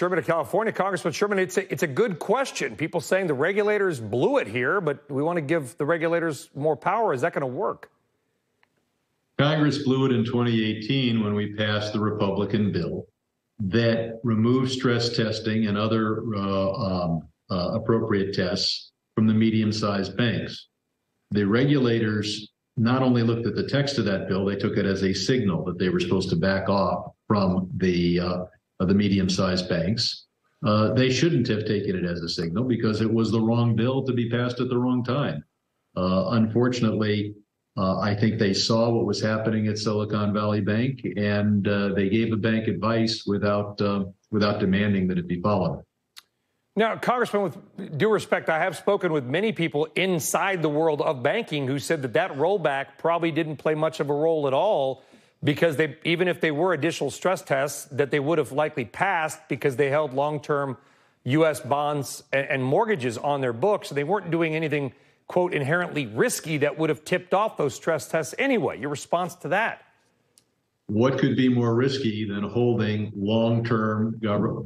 Sherman of California. Congressman Sherman, it's a good question. People saying the regulators blew it here, but we want to give the regulators more power. Is that going to work? Congress blew it in 2018 when we passed the Republican bill that removed stress testing and other appropriate tests from the medium-sized banks. The regulators not only looked at the text of that bill, they took it as a signal that they were supposed to back off from the medium-sized banks. They shouldn't have taken it as a signal because it was the wrong bill to be passed at the wrong time. Unfortunately, I think they saw what was happening at Silicon Valley Bank, and they gave the bank advice without demanding that it be followed. Now, Congressman, with due respect, I have spoken with many people inside the world of banking who said that rollback probably didn't play much of a role at all because even if they were additional stress tests, that they would have likely passed because they held long-term U.S. bonds and mortgages on their books. They weren't doing anything, quote, inherently risky that would have tipped off those stress tests anyway. Your response to that? What could be more risky than holding long-term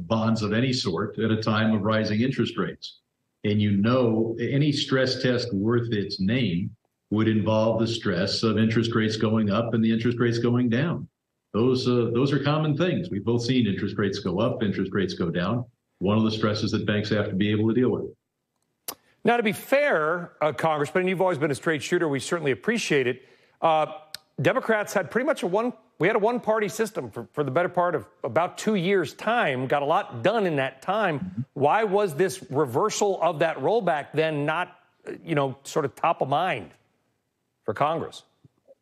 bonds of any sort at a time of rising interest rates? And you know, any stress test worth its name would involve the stress of interest rates going up and the interest rates going down. Those are common things. We've both seen interest rates go up, interest rates go down. One of the stresses that banks have to be able to deal with. Now, to be fair, Congressman, and you've always been a straight shooter, we certainly appreciate it. Democrats had pretty much a one-party system for the better part of about 2 years' time, got a lot done in that time. Why was this reversal of that rollback then not, sort of top of mind for Congress?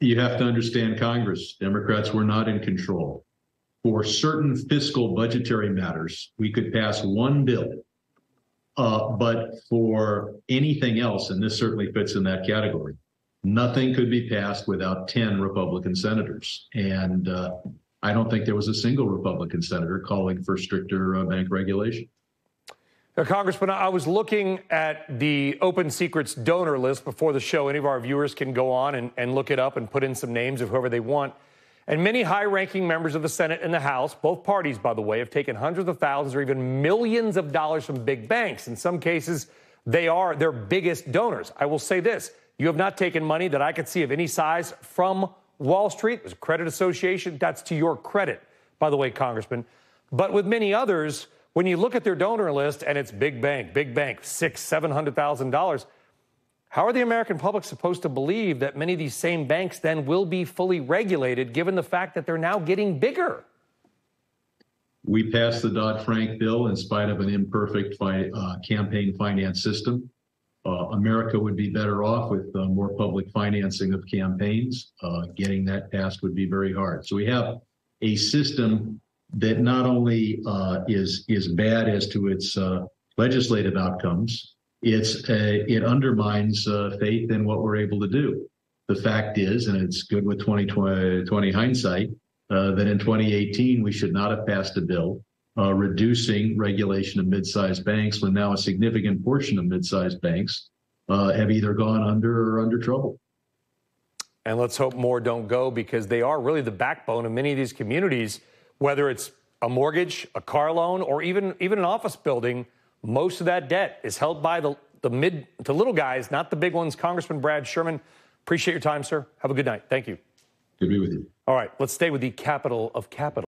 You have to understand Congress. Democrats were not in control. For certain fiscal budgetary matters, we could pass one bill. But for anything else, and this certainly fits in that category, nothing could be passed without 10 Republican senators. And I don't think there was a single Republican senator calling for stricter bank regulation. Now, Congressman, I was looking at the Open Secrets donor list before the show. Any of our viewers can go on and look it up and put in some names of whoever they want. And many high-ranking members of the Senate and the House, both parties, by the way, have taken hundreds of thousands or even millions of dollars from big banks. In some cases, they are their biggest donors. I will say this. You have not taken money that I could see of any size from Wall Street. There's a credit association. That's to your credit, by the way, Congressman. But with many others, when you look at their donor list and it's big bank, $600,000-$700,000, how are the American public supposed to believe that many of these same banks then will be fully regulated, given the fact that they're now getting bigger? We passed the Dodd-Frank bill in spite of an imperfect campaign finance system. America would be better off with more public financing of campaigns. Getting that passed would be very hard. So we have a system that not only is bad as to its legislative outcomes, it undermines faith in what we're able to do. The fact is, and it's good with 2020 hindsight, that in 2018 we should not have passed a bill reducing regulation of mid-sized banks when now a significant portion of mid-sized banks have either gone under or under trouble. And let's hope more don't go, because they are really the backbone of many of these communities, whether it's a mortgage, a car loan, or even an office building. Most of that debt is held by the mid to little guys, not the big ones. Congressman Brad Sherman, appreciate your time, sir. Have a good night. Thank you. Good to be with you. All right, let's stay with the capital of capital.